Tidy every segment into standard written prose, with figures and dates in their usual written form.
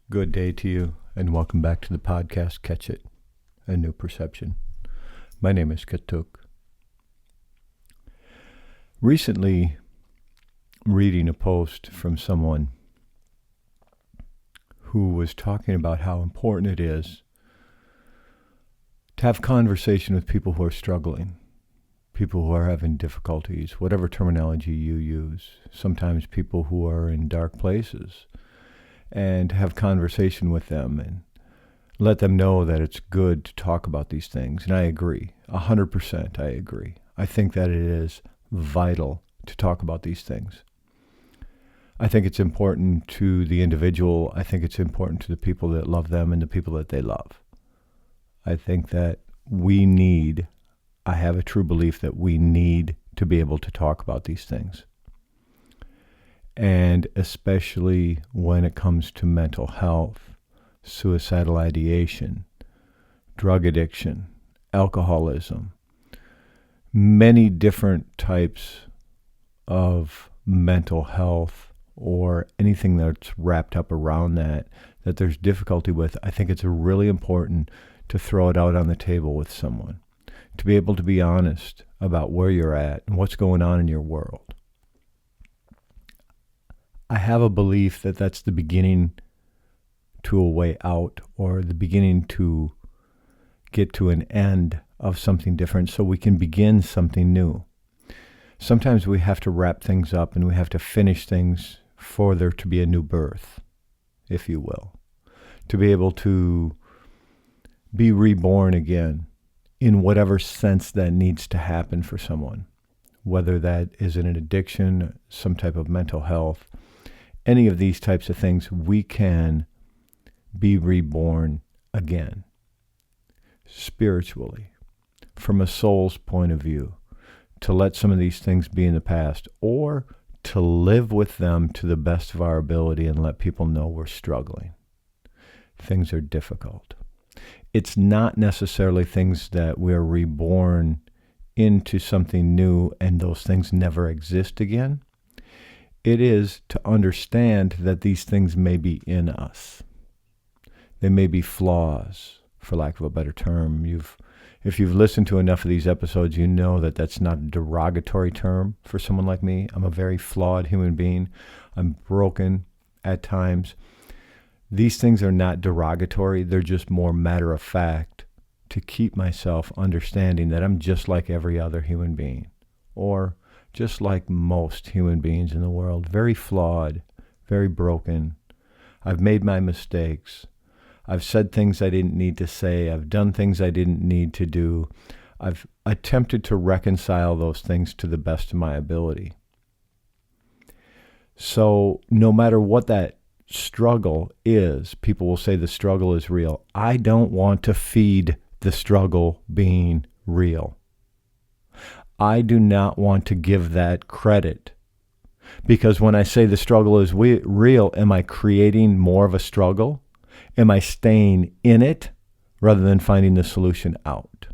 Good day to you, and welcome back to the podcast Catch It, A New Perception. My name is Katuk. Recently, reading a post from someone who was talking about how important it is to have conversation with people who are struggling, people who are having difficulties, whatever terminology you use, sometimes people who are in dark places, and have conversation with them and let them know that it's good to talk about these things. And I agree, 100% I agree. I think that it is vital to talk about these things. I think it's important to the individual. I think it's important to the people that love them and the people that they love. I think that I have a true belief that we need to be able to talk about these things. And especially when it comes to mental health, suicidal ideation, drug addiction, alcoholism, many different types of mental health or anything that's wrapped up around that there's difficulty with. I think it's really important to throw it out on the table with someone, to be able to be honest about where you're at and what's going on in your world. I have a belief that that's the beginning to a way out, or the beginning to get to an end of something different so we can begin something new. Sometimes we have to wrap things up and we have to finish things for there to be a new birth, if you will, to be able to be reborn again in whatever sense that needs to happen for someone, whether that is an addiction, some type of mental health, any of these types of things. We can be reborn again, spiritually, from a soul's point of view, to let some of these things be in the past, or to live with them to the best of our ability and let people know we're struggling. Things are difficult. It's not necessarily things that we're reborn into something new and those things never exist again. It is to understand that these things may be in us. They may be flaws, for lack of a better term. If you've listened to enough of these episodes, you know that that's not a derogatory term for someone like me. I'm a very flawed human being. I'm broken at times. These things are not derogatory. They're just more matter of fact to keep myself understanding that I'm just like every other human being, or just like most human beings in the world, very flawed, very broken. I've made my mistakes. I've said things I didn't need to say. I've done things I didn't need to do. I've attempted to reconcile those things to the best of my ability. So no matter what that struggle is, people will say the struggle is real. I don't want to feed the struggle being real. I do not want to give that credit, because when I say the struggle is real, am I creating more of a struggle? Am I staying in it rather than finding the solution out?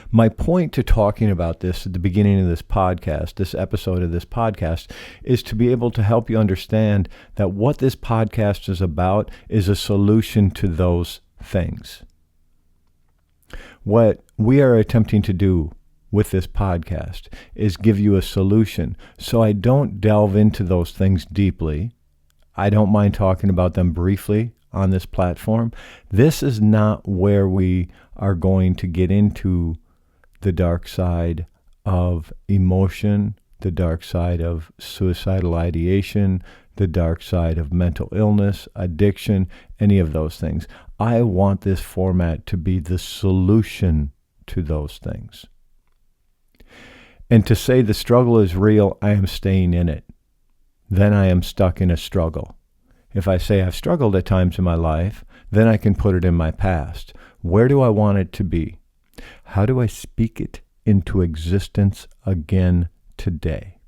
My point to talking about this at the beginning of this podcast, this episode of this podcast, is to be able to help you understand that what this podcast is about is a solution to those things. What we are attempting to do with this podcast is give you a solution. So I don't delve into those things deeply. I don't mind talking about them briefly on this platform. This is not where we are going to get into the dark side of emotion, the dark side of suicidal ideation, the dark side of mental illness, addiction, any of those things. I want this format to be the solution to those things. And to say the struggle is real, I am staying in it. Then I am stuck in a struggle. If I say I've struggled at times in my life, then I can put it in my past. Where do I want it to be? How do I speak it into existence again today?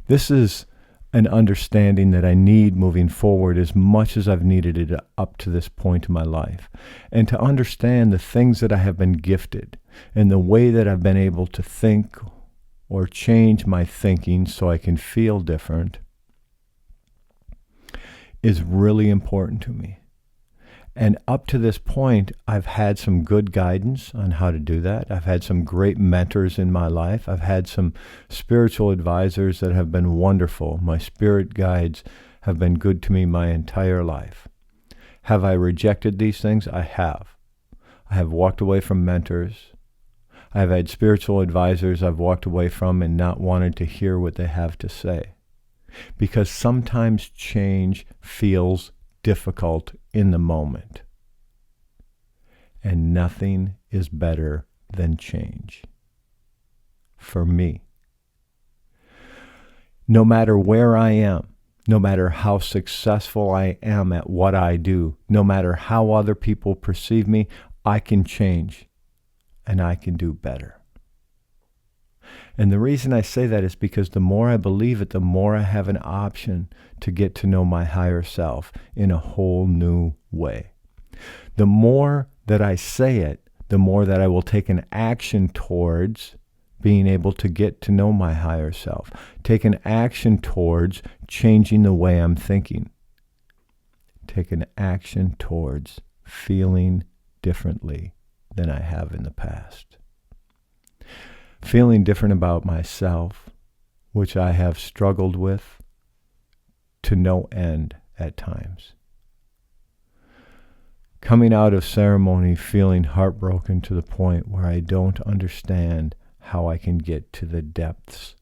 This is an understanding that I need moving forward as much as I've needed it up to this point in my life. And to understand the things that I have been gifted and the way that I've been able to think or change my thinking so I can feel different is really important to me. And up to this point, I've had some good guidance on how to do that. I've had some great mentors in my life. I've had some spiritual advisors that have been wonderful. My spirit guides have been good to me my entire life. Have I rejected these things? I have. I have walked away from mentors. I've had spiritual advisors I've walked away from and not wanted to hear what they have to say. Because sometimes change feels difficult in the moment. And nothing is better than change. For me. No matter where I am, no matter how successful I am at what I do, no matter how other people perceive me, I can change and I can do better. And the reason I say that is because the more I believe it, the more I have an option to get to know my higher self in a whole new way. The more that I say it, the more that I will take an action towards being able to get to know my higher self, take an action towards changing the way I'm thinking, take an action towards feeling differently than I have in the past. Feeling different about myself, which I have struggled with to no end at times. Coming out of ceremony feeling heartbroken to the point where I don't understand how I can get to the depths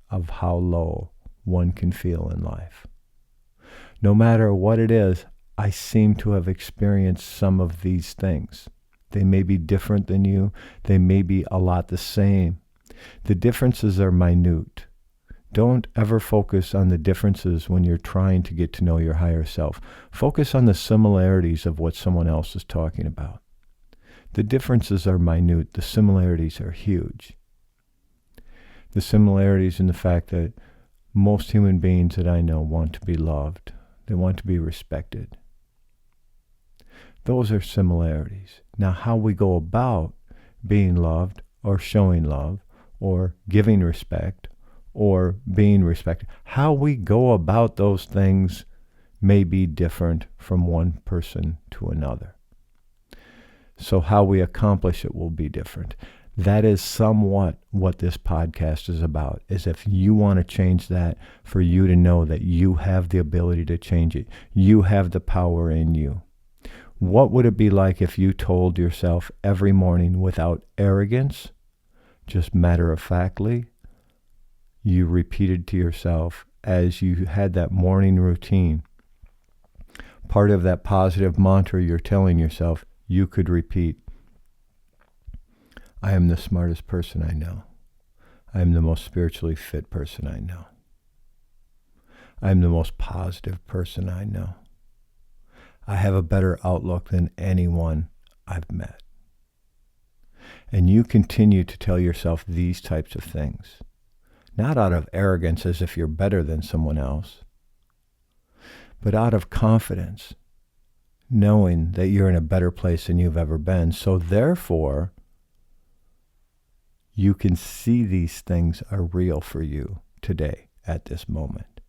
of how low one can feel in life. No matter what it is, I seem to have experienced some of these things. They may be different than you. They may be a lot the same. The differences are minute. Don't ever focus on the differences when you're trying to get to know your higher self. Focus on the similarities of what someone else is talking about. The differences are minute. The similarities are huge. The similarities in the fact that most human beings that I know want to be loved. They want to be respected. Those are similarities. Now, how we go about being loved or showing love or giving respect or being respected, how we go about those things may be different from one person to another. So how we accomplish it will be different. That is somewhat what this podcast is about, is if you want to change that, for you to know that you have the ability to change it. You have the power in you. What would it be like if you told yourself every morning without arrogance, just matter-of-factly, you repeated to yourself as you had that morning routine, part of that positive mantra you're telling yourself, you could repeat, I am the smartest person I know. I am the most spiritually fit person I know. I am the most positive person I know. I have a better outlook than anyone I've met. And you continue to tell yourself these types of things, not out of arrogance as if you're better than someone else, but out of confidence, knowing that you're in a better place than you've ever been. So therefore, you can see these things are real for you today at this moment.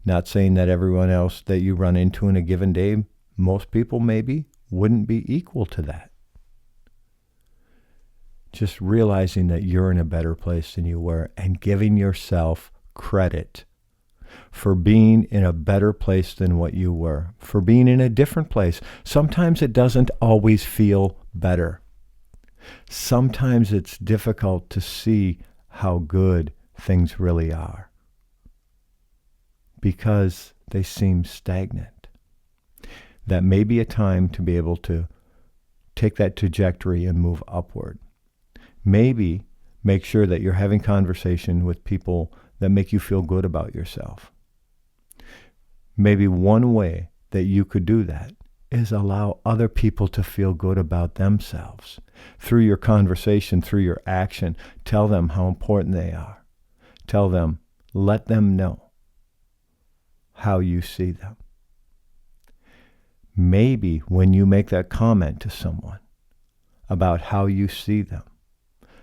Not saying that everyone else that you run into in a given day, most people maybe wouldn't be equal to that. Just realizing that you're in a better place than you were and giving yourself credit for being in a better place than what you were, for being in a different place. Sometimes it doesn't always feel better. Sometimes it's difficult to see how good things really are because they seem stagnant. That may be a time to be able to take that trajectory and move upward. Maybe make sure that you're having conversation with people that make you feel good about yourself. Maybe one way that you could do that is allow other people to feel good about themselves. Through your conversation, through your action, tell them how important they are. Tell them, let them know how you see them. Maybe when you make that comment to someone about how you see them,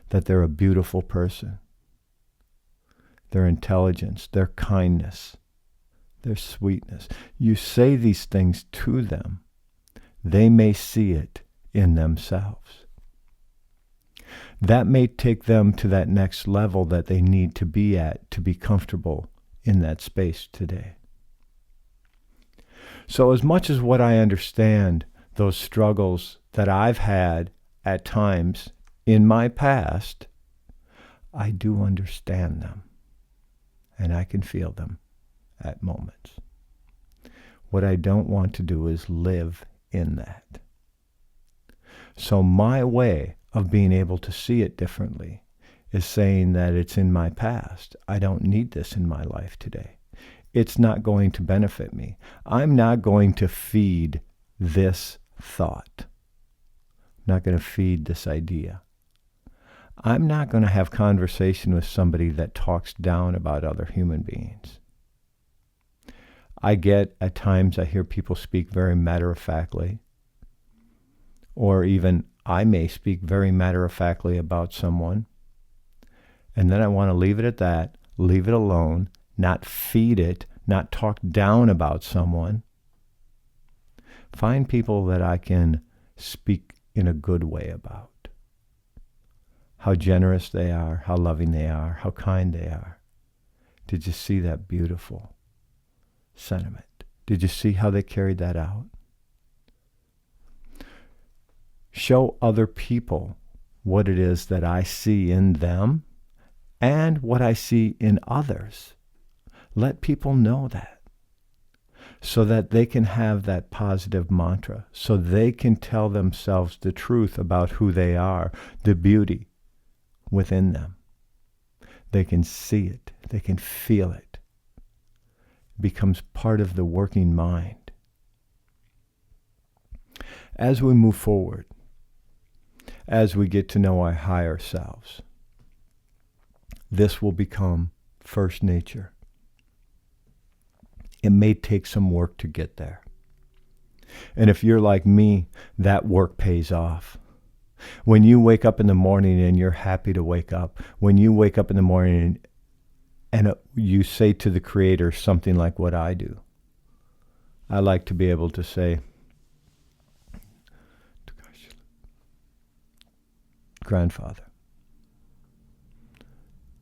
that they're a beautiful person, their intelligence, their kindness, their sweetness. You say these things to them. They may see it in themselves. That may take them to that next level that they need to be at to be comfortable in that space today. So as much as what I understand those struggles that I've had at times in my past, I do understand them, and I can feel them at moments. What I don't want to do is live in that. So my way of being able to see it differently is saying that it's in my past. I don't need this in my life today. It's not going to benefit me. I'm not going to feed this thought. I'm not going to feed this idea. I'm not going to have conversation with somebody that talks down about other human beings. I get, at times, I hear people speak very matter-of-factly, or even I may speak very matter-of-factly about someone, and then I want to leave it at that, leave it alone, not feed it, not talk down about someone. Find people that I can speak in a good way about. How generous they are, how loving they are, how kind they are. Did you see that beautiful sentiment? Did you see how they carried that out? Show other people what it is that I see in them and what I see in others. Let people know that, so that they can have that positive mantra, so they can tell themselves the truth about who they are, the beauty within them. They can see it. They can feel it. It becomes part of the working mind. As we move forward, as we get to know our higher selves, this will become first nature. It may take some work to get there. And if you're like me, that work pays off. When you wake up in the morning and you're happy to wake up, when you wake up in the morning and you say to the Creator something like what I do, I like to be able to say, Grandfather,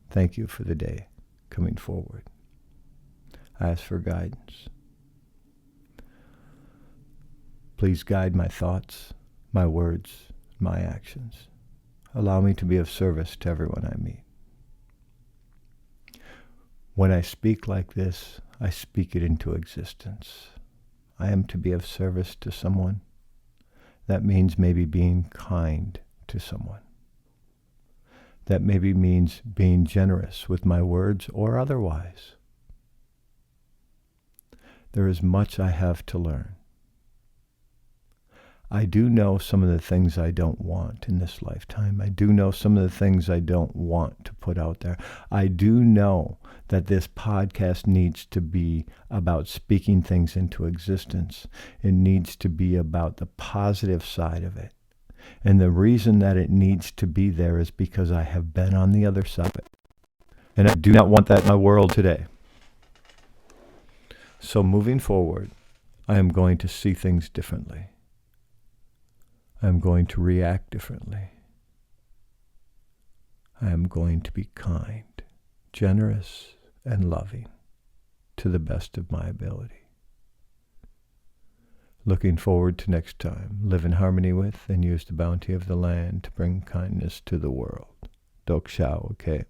thank you for the day coming forward. I ask for guidance. Please guide my thoughts, my words, my actions. Allow me to be of service to everyone I meet. When I speak like this, I speak it into existence. I am to be of service to someone. That means maybe being kind to someone. That maybe means being generous with my words or otherwise. There is much I have to learn. I do know some of the things I don't want in this lifetime. I do know some of the things I don't want to put out there. I do know that this podcast needs to be about speaking things into existence. It needs to be about the positive side of it. And the reason that it needs to be there is because I have been on the other side of it. And I do not want that in my world today. So moving forward, I am going to see things differently. I am going to react differently. I am going to be kind, generous, and loving to the best of my ability. Looking forward to next time. Live in harmony with and use the bounty of the land to bring kindness to the world. Dok Shao, okay?